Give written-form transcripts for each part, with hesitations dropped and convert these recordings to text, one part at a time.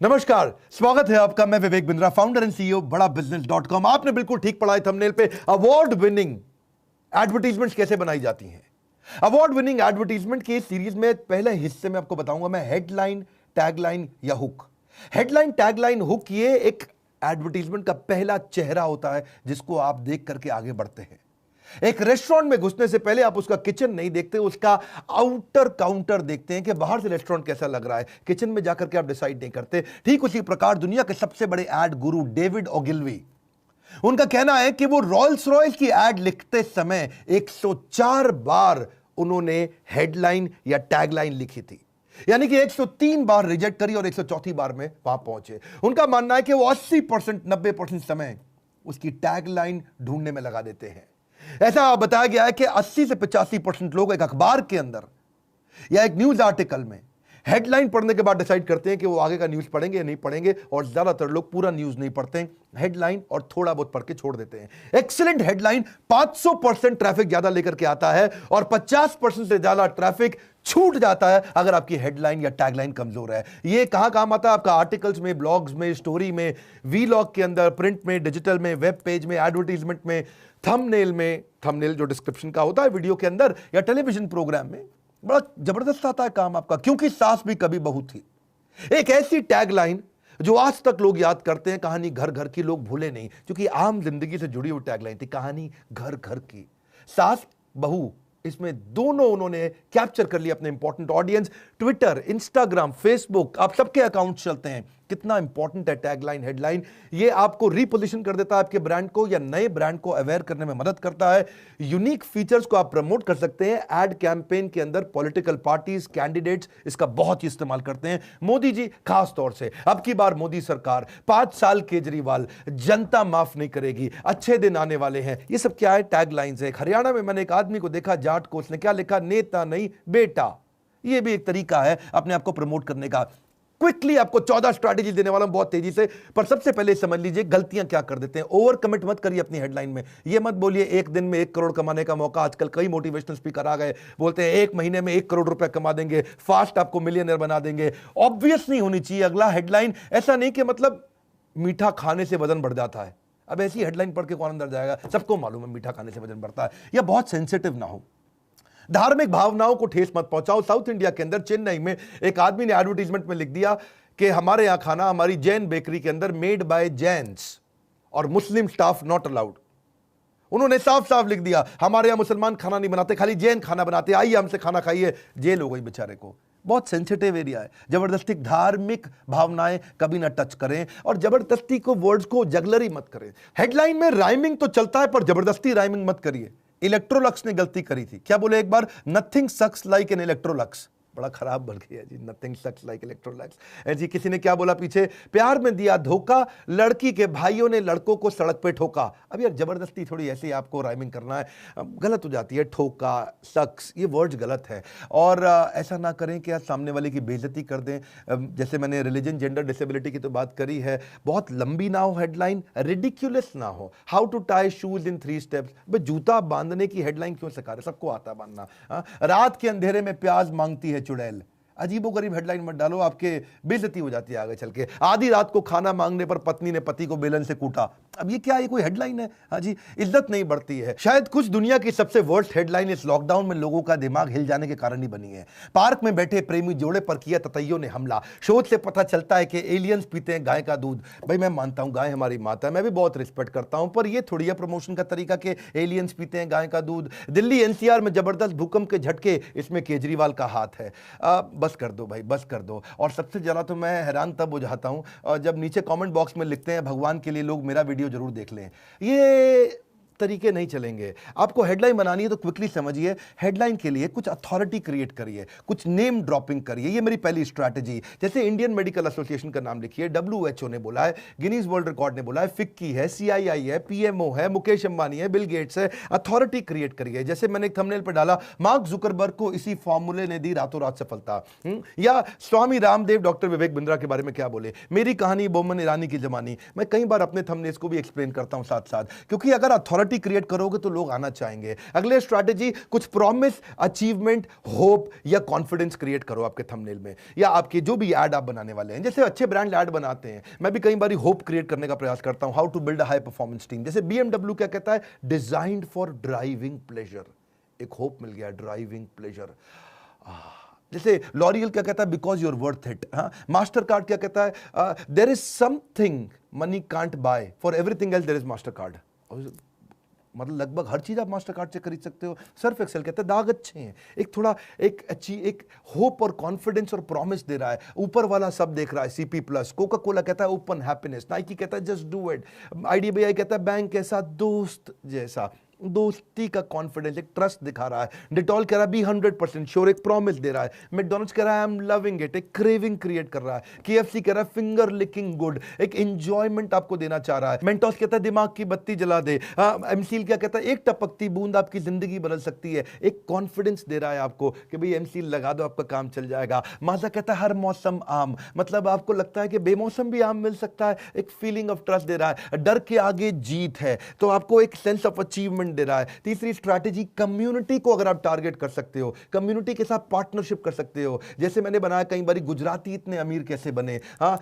नमस्कार, स्वागत है आपका। मैं Vivek Bindra, founder and CEO बड़ा बिजनेस.com। आपने बिल्कुल ठीक पढ़ा है थंबनेल पे। अवार्ड विनिंग एडवर्टीजमेंट्स कैसे बनाई जाती हैं। अवार्ड विनिंग एडवर्टीजमेंट की सीरीज में पहले हिस्से में आपको बताऊंगा मैं हेडलाइन, टैगलाइन या हुक। हेडलाइन, टैगलाइन, हुक ये एक एडवर्टीजमेंट का पहला चेहरा होता है जिसको आप देख करके आगे बढ़ते हैं। एक रेस्टोरेंट में घुसने से पहले आप उसका किचन नहीं देखते, उसका आउटर काउंटर देखते हैं कि बाहर से रेस्टोरेंट कैसा लग रहा है। किचन में जाकर के आप डिसाइड नहीं करते। ठीक उसी प्रकार दुनिया के सबसे बड़े एड गुरु डेविड ओगिलवी, उनका कहना है कि वो रॉल्स रॉयस की एड लिखते समय 104 बार उन्होंने हेडलाइन या टैगलाइन लिखी थी, यानी कि 103 बार रिजेक्ट करी और 104 बार में वहां पहुंचे। उनका मानना है कि वो 80% 90% समय उसकी टैगलाइन ढूंढने में लगा देते हैं। ऐसा बताया गया है कि 80 से 85% लोग एक अखबार के अंदर या एक न्यूज आर्टिकल में हेडलाइन पढ़ने के बाद डिसाइड करते हैं कि वो आगे का न्यूज पढ़ेंगे या नहीं पढ़ेंगे, और ज्यादातर लोग पूरा न्यूज नहीं पढ़ते हैं, हेडलाइन और थोड़ा बहुत पढ़ के छोड़ देते हैं। एक्सीलेंट हेडलाइन 500% ट्रैफिक ज्यादा लेकर के आता है और 50% से ज्यादा ट्रैफिक छूट जाता है अगर आपकी हेडलाइन या टैगलाइन कमजोर है। ये कहां काम आता है? आपका आर्टिकल्स में, ब्लॉग्स में, स्टोरी में, वीलॉग के अंदर, प्रिंट में, डिजिटल में, वेब पेज में, एडवर्टीजमेंट में, थंबनेल में, थंबनेल जो डिस्क्रिप्शन का होता है वीडियो के अंदर, या टेलीविजन प्रोग्राम में। बड़ा जबरदस्त आता है काम आपका, क्योंकि सास भी कभी बहू थी। एक ऐसी टैगलाइन जो आज तक लोग याद करते हैं, कहानी घर घर की, लोग भूले नहीं, क्योंकि आम जिंदगी से जुड़ी हुई टैगलाइन थी। कहानी घर घर की, सास बहू, इसमें दोनों उन्होंने कैप्चर कर लिया अपने important audience. Twitter, Instagram, Facebook, आप सबके अकाउंट चलते हैं। कितना इंपॉर्टेंट है टैगलाइन, हेडलाइन। ये आपको रीपोजिशन कर देता है आपके ब्रांड को, या नए ब्रांड को अवेयर करने में मदद करता है। यूनिक फीचर्स को आप प्रमोट कर सकते हैं एड कैंपेन के अंदर। पॉलिटिकल पार्टीज, कैंडिडेट्स इसका बहुत ही इस्तेमाल करते हैं। मोदी जी खास तौर से, अब की बार मोदी सरकार, 5 साल केजरीवाल, जनता माफ नहीं करेगी, अच्छे दिन आने वाले हैं, ये सब क्या है? टैगलाइंस है। हरियाणा में मैंने एक आदमी को देखा, जाट को, उसने क्या लिखा? नेता नहीं बेटा। ये भी एक तरीका है अपने आप को प्रमोट करने का। क्विकली आपको 14 स्ट्रैटेजी देने वाला हूं बहुत तेजी से, पर सबसे पहले समझ लीजिए गलतियां क्या कर देते हैं। ओवर कमिट मत करिए अपनी हेडलाइन में। ये मत बोलिए एक दिन में 1 करोड़ कमाने का मौका। आजकल कई मोटिवेशनल स्पीकर आ गए, बोलते हैं 1 महीने में 1 करोड़ रुपए कमा देंगे, फास्ट आपको मिलियनर बना देंगे। ऑब्वियस नहीं होनी चाहिए अगला हेडलाइन। ऐसा नहीं कि मतलब मीठा खाने से वजन बढ़ जाता है। अब ऐसी हेडलाइन पढ़ के कौन अंदर जाएगा? सबको मालूम है मीठा खाने से वजन बढ़ता है। या बहुत सेंसिटिव ना हो, धार्मिक भावनाओं को ठेस मत पहुंचाओ। साउथ इंडिया के अंदर चेन्नई में एक आदमी ने एडवर्टीजमेंट में लिख दिया कि हमारे यहां खाना, हमारी जैन बेकरी के अंदर, मेड बाय जैन्स और मुस्लिम स्टाफ नॉट अलाउड। उन्होंने साफ साफ लिख दिया हमारे यहां मुसलमान खाना नहीं बनाते, खाली जैन खाना बनाते, आइए हमसे खाना खाइए। जेल हो गई बेचारे को। बहुत सेंसिटिव एरिया है। जबरदस्ती धार्मिक भावनाएं कभी ना टच करें, और जबरदस्ती को वर्ड्स को जगलरी मत करें। हेडलाइन में राइमिंग तो चलता है, पर जबरदस्ती राइमिंग मत करिए। इलेक्ट्रोलक्स ने गलती करी थी। क्या बोले एक बार? Nothing sucks like an Electrolux. बड़ा खराब बन गया जी, नथिंग सक्स लाइक इलेक्ट्रोलक्स। जी किसी ने क्या बोला पीछे? प्यार में दिया धोखा, लड़की के भाइयों ने लड़कों को सड़क पे ठोका। अब यार जबरदस्ती थोड़ी ऐसे आपको राइमिंग करना है, गलत हो जाती है। ठोका, सक्स, ये वर्ड्स गलत है। और ऐसा ना करें कि आप सामने वाले की बेइज्जती कर दें। जैसे मैंने रिलीजन, जेंडर, डिसेबिलिटी की तो बात करी है। बहुत लंबी ना हो हेडलाइन, रिडिक्यूलस ना हो। How to tie shoes in 3 steps. भाई जूता बांधने की हेडलाइन क्यों सिखा रहे? सबको आता है बांधना। रात के अंधेरे में प्याज मांगती है चुड़ैल। अजीबो गरीब हेडलाइन मत डालो, आपके बेइज्जती हो जाती है आगे चल के। आधी रात को खाना मांगने पर पत्नी ने पति को बेलन से कूटा। अब ये क्या है? कोई हेडलाइन है? हाँ जी, इज्जत नहीं बढ़ती है। शायद कुछ दुनिया की सबसे वर्स्ट हेडलाइन इस लॉकडाउन में लोगों का दिमाग हिल जाने के कारण ही बनी है। पार्क में बैठे प्रेमी जोड़े पर किया ततैयों ने हमला। शोध से पता चलता है कि एलियंस पीते हैं गाय का दूध। भाई मैं मानता हूं गाय हमारी माता है, मैं भी बहुत रिस्पेक्ट करता हूं, पर यह थोड़ी है प्रमोशन का तरीका कि एलियंस पीते हैं गाय का दूध। दिल्ली एनसीआर में जबरदस्त भूकंप के झटके, इसमें केजरीवाल का हाथ है। बस कर दो भाई, बस कर दो। और सबसे ज्यादा तो मैं हैरान तब हो जाता हूं जब नीचे कमेंट बॉक्स में लिखते हैं भगवान के लिए लोग मेरा वीडियो जरूर देख लें। ये तरीके नहीं चलेंगे। आपको हेडलाइन बनानी है तो क्विकली समझिए, हेडलाइन के लिए कुछ अथॉरिटी क्रिएट करिए, कुछ नेम ड्रॉपिंग करिए। ये मेरी पहली स्ट्रैटेजी। जैसे इंडियन मेडिकल एसोसिएशन का नाम लिखिए, WHO ने बोला है, गिनीज वर्ल्ड रिकॉर्ड ने बोला है, फिक्की है, CII है, PMO है, मुकेश अंबानी है, बिल गेट्स है। अथॉरिटी क्रिएट करिए। जैसे मैंने एक थंबनेल पर डाला, मार्क जुकरबर्ग को इसी फॉर्मूले ने दी रातों रात सफलता। या स्वामी रामदेव डॉक्टर विवेक बिंद्रा के बारे में क्या बोले, मेरी कहानी बोमन ईरानी की जमानी। मैं कई बार अपने थंबनेल्स को भी एक्सप्लेन करता हूं साथ साथ, क्योंकि अगर अथॉरिटी अथॉरिटी क्रिएट करोगे तो लोग आना चाहेंगे। अगले स्ट्रैटेजी, कुछ प्रॉमिस, अचीवमेंट, होप या कॉन्फिडेंस क्रिएट करो आपके थंबनेल में या आपके जो भी ऐड आप बनाने वाले हैं। जैसे अच्छे ब्रांड ऐड बनाते हैं, मैं भी कई बार होप क्रिएट करने का प्रयास करता हूं, how to build a high performance team. जैसे BMW क्या कहता है, डिजाइंड फॉर ड्राइविंग प्लेजर। एक होप मिल गया, ड्राइविंग प्लेजर। जैसे लॉरियल क्या कहता है, because you're worth it. Mastercard क्या कहता है, there is something money can't buy, for everything else there is Mastercard. मतलब लगभग हर चीज आप मास्टर कार्ड से खरीद सकते हो। सर्फ एक्सेल कहता है दाग अच्छे हैं। एक थोड़ा एक अच्छी एक होप और कॉन्फिडेंस और प्रॉमिस दे रहा है, ऊपर वाला सब देख रहा है। CP plus. कोका कोला कहता है ओपन हैप्पीनेस। नाइकी कहता है जस्ट डू इट। IDBI कहता है बैंक कैसा, दोस्त जैसा, दोस्ती का कॉन्फिडेंस, एक ट्रस्ट दिखा रहा है। डिटॉल कह रहा है बी 100% श्योर, एक प्रॉमिस दे रहा है। मैकडॉनल्ड्स कह रहा है आई एम लविंग इट, एक क्रेविंग क्रिएट कर रहा है। KFC कह रहा है फिंगर लिकिंग गुड, एक एंजॉयमेंट आपको देना चाह रहा है। मेंटोस कहता है दिमाग की बत्ती जला दे। एमसील क्या कहता है, एक टपकती बूंद आपकी जिंदगी बदल सकती है। एक कॉन्फिडेंस दे रहा है आपको कि भाई एमसील लगा दो, आपका काम चल जाएगा। माजा कहता है हर मौसम आम, मतलब आपको लगता है कि बेमौसम भी आम मिल सकता है। एक फीलिंग ऑफ ट्रस्ट दे रहा है। डर के आगे जीत है, तो आपको एक सेंस ऑफ अचीवमेंट दे रहा है। तीसरी स्ट्रैटेजी, कम्युनिटी को अगर आप टारगेट कर सकते हो, कम्युनिटी के साथ पार्टनरशिप कर सकते हो। जैसे मैंने बनाया कई बार, गुजराती इतने अमीर कैसे बने,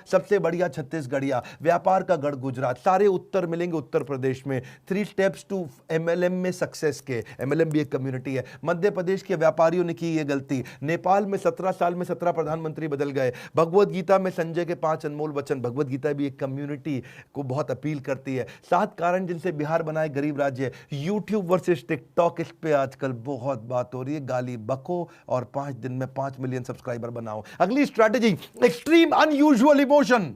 सबसे बढ़िया छत्तीसगढ़िया, व्यापार का गढ़ गुजरात, सारे उत्तर मिलेंगे उत्तर प्रदेश में। 3 स्टेप्स टू MLM में सक्सेस के। MLM भी एक कम्युनिटी है। मध्य प्रदेश के व्यापारियों ने की ये गलती। नेपाल में 17 साल में 17 प्रधानमंत्री बदल गए। भगवत गीता में संजय के 5 अनमोल वचन। भगवत गीता भी एक कम्युनिटी को बहुत अपील करती है। 7 कारण जिनसे बिहार बनाए गरीब राज्य। यूट्यूब वर्सेस टिकटॉक, इस पे आजकल बहुत बात हो रही है। गाली बको और 5 दिन में 5 मिलियन सब्सक्राइबर बनाओ। अगली स्ट्रैटेजी, एक्सट्रीम अनयूजुअल इमोशन।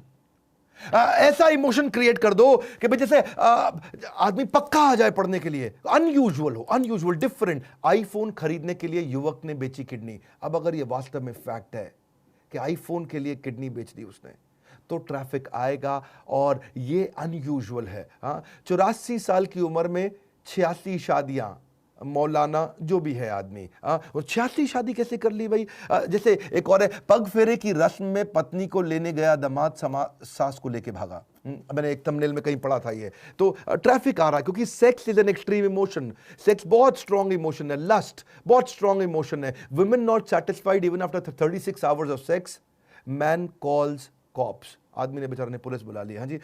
ऐसा इमोशन क्रिएट कर दो कि भाई जैसे आदमी पक्का आ जाए पढ़ने के लिए। अनयूजुअल हो, अनयूजुअल, डिफरेंट। आईफोन खरीदने के लिए युवक ने बेची किडनी। अब अगर ये वास्तव में फैक्ट है कि आईफोन के लिए किडनी बेच दी उसने, तो ट्रैफिक आएगा और ये अनयूजुअल है। 84 साल की उम्र में 86 शादियां, मौलाना जो भी है आदमी, और 86 शादी कैसे कर ली भाई। जैसे एक और है, पग फेरे की रस्म में पत्नी को लेने गया दामाद सास को लेके भागा। मैंने एक थंबनेल में कहीं पढ़ा था ये। तो ट्रैफिक आ रहा है क्योंकि sex is an extreme emotion. Sex बहुत स्ट्रॉन्ग इमोशन है। लस्ट बहुत स्ट्रॉन्ग इमोशन है। Women not satisfied even after 36 hours of sex, man calls cops. आदमी ने बेचारे ने पुलिस बुला लिया। हाँ जी।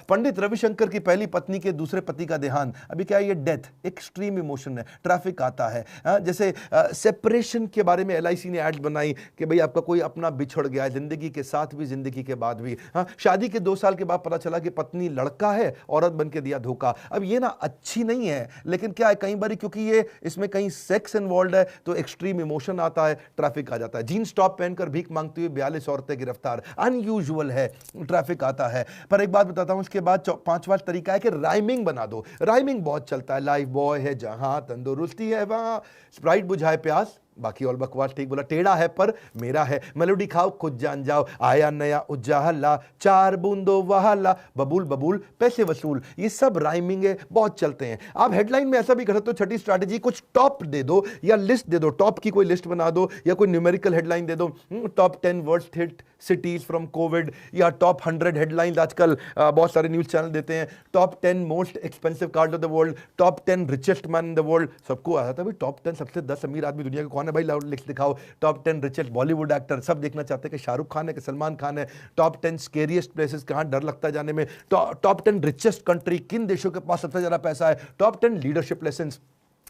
पंडित रविशंकर की पहली पत्नी के दूसरे पति का देहांत। अभी क्या है ये, डेथ, एक्सट्रीम इमोशन है। ट्रैफिक आता है। जैसे सेपरेशन के बारे में LIC ने एड्स बनाई कि भाई आपका कोई अपना बिछड़ गया है, जिंदगी के साथ भी जिंदगी के बाद भी। शादी के 2 साल के बाद पता चला कि पत्नी लड़का है, औरत बन के दिया धोखा। अब ये ना अच्छी नहीं है, लेकिन क्या है कई बार क्योंकि ये इसमें कहीं सेक्स इन्वॉल्व है तो एक्सट्रीम इमोशन आता है, ट्रैफिक आ जाता है। जीन्स टॉप पहनकर भीख मांगती हुई 42 औरतें गिरफ्तार। अनयूजुअल है, ट्रैफिक आता है। पर एक बात बताता हूं, उसके बाद 5वां तरीका है कि राइमिंग बना दो। राइमिंग बहुत चलता है। लाइफ बॉय है जहां तंदुरुस्ती है वहां, स्प्राइट बुझाए प्यास, बाकी और बकवास ठीक बोला। टेढ़ा है पर मेरा है, मेलोडी खाओ खुद जान जाओ, आया नया उजाला, 4 बूंदो वहाला, बबूल बबूल पैसे वसूल। ये सब राइमिंग है, बहुत चलते हैं। आप हेडलाइन में ऐसा भी कर सकते हो। 6ठी स्ट्रैटेजी, कुछ टॉप दे दो या लिस्ट दे दो। टॉप की कोई लिस्ट बना दो या कोई न्यूमेरिकल हेडलाइन दे दो। Top 10 worst hit cities from Covid, या टॉप 100 हेडलाइंस आजकल बहुत सारे न्यूज चैनल देते हैं। Top 10 most expensive cars of the world, top 10 richest man in the world. सबको आता था भाई टॉप 10 सबसे 10 अमीर आदमी दुनिया के कौन है भाई, लाउड लिस्ट दिखाओ। टॉप 10 रिचेस्ट बॉलीवुड एक्टर, सब देखना चाहते हैं कि शाहरुख खान है कि सलमान खान है। टॉप 10 स्केरियस्ट प्लेसेस, कहां डर लगता है जाने में। टॉप 10 रिचेस्ट कंट्री, किन देशों के पास सबसे ज्यादा पैसा है। टॉप 10 लीडरशिप लेसन्स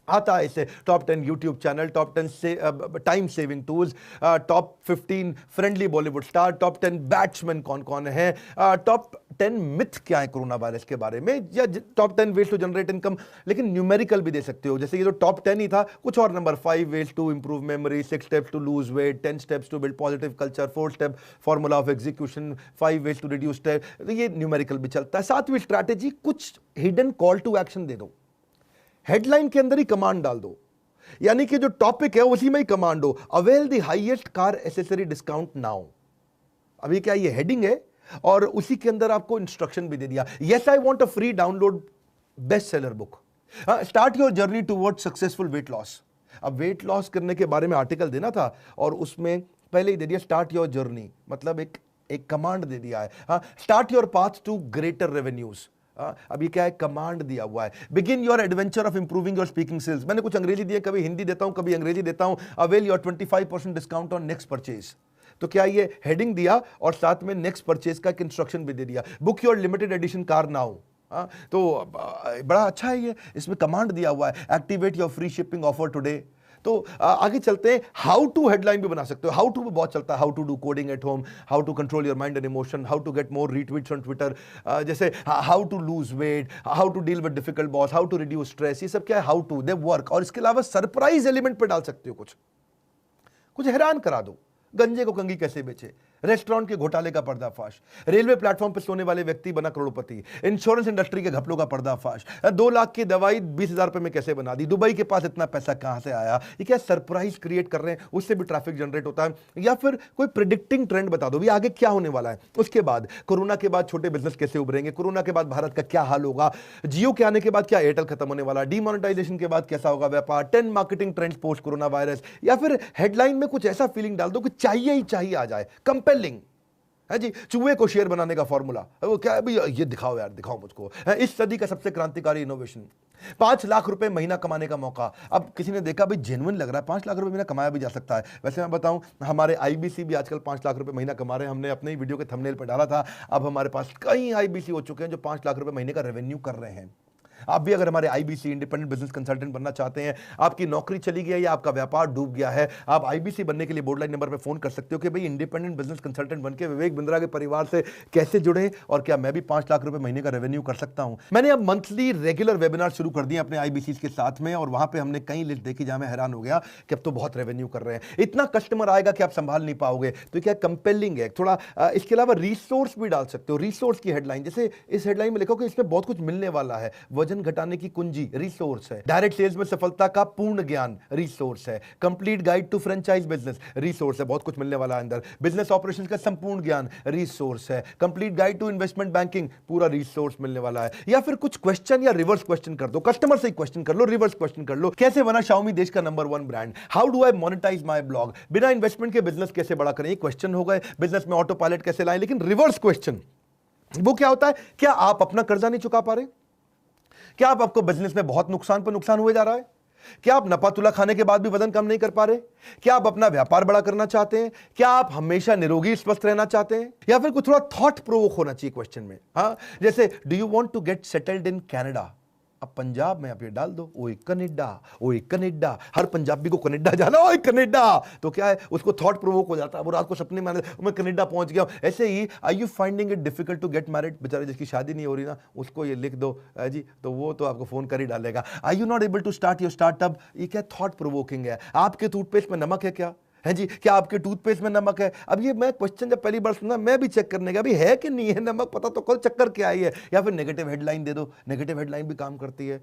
आता है इसे। टॉप 10 यूट्यूब चैनल, टॉप 10 से time saving tools, top 15 friendly Bollywood star, top 10 batsman कौन कौन है, टॉप 10 मिथ क्या है कोरोना वायरस के बारे में, या top 10 ways to generate income. लेकिन न्यूमेरिकल भी दे सकते हो। जैसे ये जो टॉप 10 ही था, कुछ और number, 5 ways to improve memory, 6 steps to lose weight, 10 steps to build positive culture, 4 step formula of execution, 5 ways to reduce step. ये न्यूमेरिकल भी चलता है। 7वीं स्ट्रैटेजी, कुछ हिडन कॉल टू एक्शन दे दो। हेडलाइन के अंदर ही कमांड डाल दो, यानी कि जो टॉपिक है उसी में ही कमांड हो। Avail the highest car accessory discount now. अभी क्या ये हेडिंग है और उसी के अंदर आपको इंस्ट्रक्शन भी दे दिया। Yes I want a free download best seller book, start your journey towards successful weight loss. अब वेट लॉस करने के बारे में आर्टिकल देना था और उसमें पहले ही दे दिया स्टार्ट योर जर्नी, मतलब एक कमांड दे दिया है। Start your path to greater revenues. अब ये क्या है, कमांड दिया हुआ है, begin your adventure of improving your speaking skills. मैंने कुछ अंग्रेजी दिए, कभी हिंदी देता हूं, कभी अंग्रेजी देता हूं। Avail your 25% discount on next purchase. तो क्या ये हेडिंग दिया और साथ में नेक्स्ट परचेज का एक इंस्ट्रक्शन भी दे दिया, book your limited edition car now. तो बड़ा अच्छा है ये, इसमें कमांड दिया हुआ है, activate your free shipping offer today. तो आगे चलते हैं, हाउ टू हेडलाइन भी बना सकते हो। हाउ टू बहुत चलता है, how to do coding at home, how to control your mind and emotion, how to get more retweets on Twitter, जैसे how to lose weight, how to deal with difficult boss, how to reduce stress. ये सब क्या है, how to, they work. और इसके अलावा surprise element पे डाल सकते हो, कुछ हैरान करा दो। गंजे को कंघी कैसे बेचे, रेस्टोरेंट के घोटाले का पर्दाफाश, रेलवे प्लेटफॉर्म पर सोने वाले व्यक्ति बना करोड़पति, इंश्योरेंस इंडस्ट्री के घपलों का पर्दाफाश, 2 लाख की दवाई 20,000 रुपए में कैसे बना दी, दुबई के पास इतना पैसा कहां से आया। ये क्या सरप्राइज क्रिएट कर रहे हैं, उससे भी ट्रैफिक जनरेट होता है। या फिर कोई प्रिडिक्टिंग ट्रेंड बता दो, भी आगे क्या होने वाला है, उसके बाद कोरोना के बाद छोटे बिजनेस कैसे उभरेंगे, कोरोना के बाद भारत का क्या हाल होगा, जियो के आने के बाद क्या एयरटेल खत्म होने वाला, डीमोनेटाइजेशन के बाद कैसा होगा व्यापार, 10 marketing trends post corona virus. या फिर हेडलाइन में कुछ ऐसा फीलिंग डाल दो कि चाहिए ही चाहिए आ जाए, कंपेलिंग है जी। चूहे को शेर बनाने का फॉर्मूला, वो क्या है भाई, ये दिखाओ यार, दिखाओ मुझको। इस सदी का सबसे क्रांतिकारी इनोवेशन, 5 लाख रुपए महीना कमाने का मौका। अब किसी ने देखा भाई जेन्युइन लग रहा है, 5 लाख रुपए महीना कमाया भी जा सकता है। वैसे मैं बताऊं, हमारे आईबीसी भी आजकल 5 लाख रुपए महीना कमा रहे हैं। हमने अपने ही वीडियो के थंबनेल पर डाला था। अब हमारे पास कई आईबीसी हो चुके हैं जो 5 लाख रुपए महीने का रेवेन्यू कर रहे हैं। आप भी अगर हमारे आईबीसी इंडिपेंडेंट बिजनेस कंसल्टेंट बनना चाहते हैं, आपकी नौकरी चली गई है या आपका व्यापार डूब गया है, आप आईबीसी बनने के लिए बोर्ड लाइन नंबर पे फोन कर सकते हो कि भाई इंडिपेंडेंट बिजनेस कंसल्टेंट बनके विवेक बिंद्रा के परिवार से कैसे जुड़े और क्या मैं भी 5 लाख रुपए महीने का रेवेन्यू कर सकता हूं। मैंने अब मंथली रेगुलर वेबिनार शुरू कर दिए अपने आईबीसी के साथ में, और वहां पर हमने कई लिस्ट देखी जहां मैं हैरान हो गया कि अब तो बहुत रेवेन्यू कर रहे हैं। इतना कस्टमर आएगा कि आप संभाल नहीं पाओगे। तो क्या कंपेलिंग है थोड़ा। इसके अलावा रिसोर्स भी डाल सकते हो, रिसोर्स की हेडलाइन, जैसे इस हेडलाइन में लिखो कि इसमें बहुत कुछ मिलने वाला है, वजन घटाने की कुंजी, रिसोर्स है, डायरेक्ट सेल्स में सफलता का पूर्ण ज्ञान, रिसोर्स है, complete guide to franchise business, resource है, बहुत कुछ मिलने वाला है अंदर, बिजनेस ऑपरेशंस का संपूर्ण ज्ञान, रिसोर्स है, complete guide to investment banking, पूरा रिसोर्स मिलने वाला है। या फिर कुछ क्वेश्चन या रिवर्स क्वेश्चन कर दो, कस्टमर से ही क्वेश्चन कर लो, रिवर्स क्वेश्चन कर लो। कैसे बना Xiaomi देश का number 1 brand, how do I monetize my blog, बिना इन्वेस्टमेंट के बिजनेस कैसे बड़ा करें, ये क्वेश्चन हो गए। बिजनेस में ऑटो पायलट कैसे लाएं, लेकिन रिवर्स क्वेश्चन वो क्या होता है, क्या आप अपना कर्जा नहीं चुका पा रहे, क्या आपको बिजनेस में बहुत नुकसान पर नुकसान हुए जा रहा है, क्या आप नफा तुला खाने के बाद भी वजन कम नहीं कर पा रहे, क्या आप अपना व्यापार बड़ा करना चाहते हैं, क्या आप हमेशा निरोगी स्वस्थ रहना चाहते हैं, या फिर कुछ थोड़ा थॉट प्रोवोक होना चाहिए क्वेश्चन में। हाँ, जैसे do you want to get settled in Canada, अब पंजाब में आप ये डाल दो, ओए कनाडा, ओए कनाडा, हर पंजाबी को कनाडा जाना, ओए कनाडा, तो क्या है उसको थॉट प्रोवोक हो जाता है, वो रात को सपने में मैं कनाडा पहुंच गया। ऐसे ही are you finding it difficult to get married, बेचारे जिसकी शादी नहीं हो रही ना, उसको ये लिख दो जी, तो वो तो आपको फोन कर ही डालेगा। Are you not able to start your startup, ये क्या थॉट प्रोवोकिंग है। आपके टूथपेस्ट में नमक है क्या, है जी, क्या आपके टूथपेस्ट में नमक है। अब ये मैं क्वेश्चन जब पहली बार सुना, मैं भी चेक करने का, अभी है कि नहीं है नमक, पता तो कल चक्कर क्या आई है। या फिर नेगेटिव हेडलाइन दे दो, नेगेटिव हेडलाइन भी काम करती है।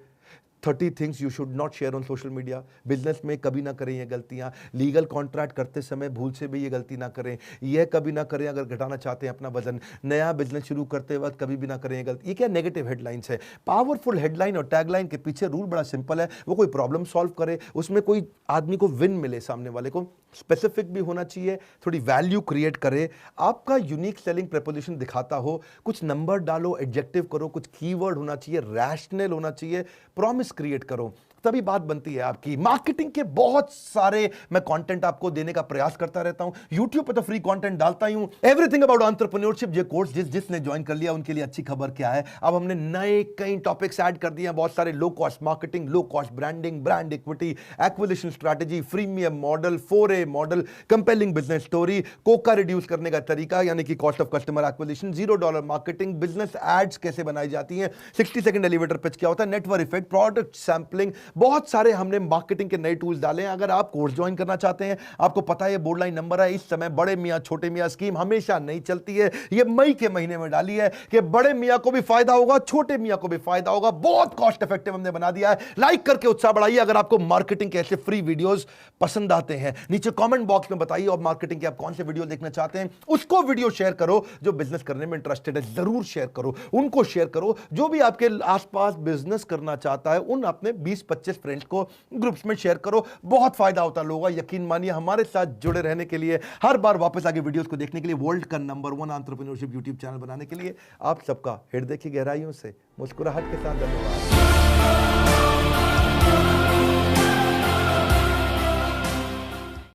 30 things you should not share on social media, business में कभी ना करें ये गलतियां, लीगल कॉन्ट्रैक्ट करते समय भूल से भी ये गलती ना करें, यह कभी ना करें अगर घटाना चाहते हैं अपना वजन, नया बिजनेस शुरू करते वक्त कभी भी ना करें ये गलती। ये क्या नेगेटिव हेडलाइंस है। पावरफुल हेडलाइन और टैगलाइन के पीछे रूल बड़ा सिंपल है, वो कोई प्रॉब्लम सॉल्व करे, उसमें कोई आदमी को विन मिले, सामने वाले को, स्पेसिफिक भी होना चाहिए, थोड़ी वैल्यू क्रिएट करे, आपका यूनिक सेलिंग प्रपोजिशन दिखाता हो, कुछ नंबर डालो, एडजेक्टिव करो, कुछ कीवर्ड होना चाहिए, रैशनल होना चाहिए, प्रॉमिस क्रिएट करो, तभी बात बनती है आपकी। मार्केटिंग के बहुत सारे मैं कंटेंट आपको देने का प्रयास करता रहता हूं, YouTube पे तो फ्री कंटेंट डालता ही हूं। एवरीथिंग अबाउट एंटरप्रेन्योरशिप ये कोर्स जिसने ज्वाइन कर लिया उनके लिए अच्छी खबर क्या है, अब हमने नए कई टॉपिक्स ऐड कर दिए हैं, बहुत सारे, low cost marketing, low cost branding, brand equity, acquisition strategy, freemium model, 4A model, compelling business story, कोका रिड्यूस करने का तरीका यानी कि cost of customer acquisition, $0 marketing, business ads कैसे बनाई जाती हैं, 60 सेकंड एलिवेटर पिच क्या होता है, नेटवर्क इफेक्ट, प्रोडक्ट सैंपलिंग, बहुत सारे हमने मार्केटिंग के नए टूल्स डाले हैं। अगर आप कोर्स ज्वाइन करना चाहते हैं, आपको पता है ये बोर्ड लाइन नंबर है, इस समय बड़े मियां छोटे मियां स्कीम हमेशा नहीं चलती है, ये मई के महीने में डाली है कि बड़े मियां को भी फायदा होगा, छोटे मियां को भी फायदा होगा, बहुत कॉस्ट इफेक्टिव हमने बना दिया है। लाइक करके उत्साह बढ़ाइए अगर आपको मार्केटिंग के ऐसे फ्री वीडियोस पसंद आते हैं, नीचे कमेंट बॉक्स में बताइए और मार्केटिंग के आप कौन से वीडियो देखना चाहते हैं, उसको वीडियो शेयर करो। जो बिजनेस करने में इंटरेस्टेड है जरूर शेयर करो, उनको शेयर करो। जो भी आपके आसपास बिजनेस करना चाहता है उन अपने 20-25 20-25 फ्रेंड्स को ग्रुप्स में शेयर करो, बहुत फायदा होता है लोगों का। यकीन मानिए हमारे साथ जुड़े रहने के लिए, हर बार वापस आके वीडियोस को देखने के लिए, वर्ल्ड का नंबर 1 एंटरप्रेन्योरशिप यूट्यूब चैनल बनाने के लिए आप सबका हृदय की गहराइयों से मुस्कुराहट के साथ धन्यवाद।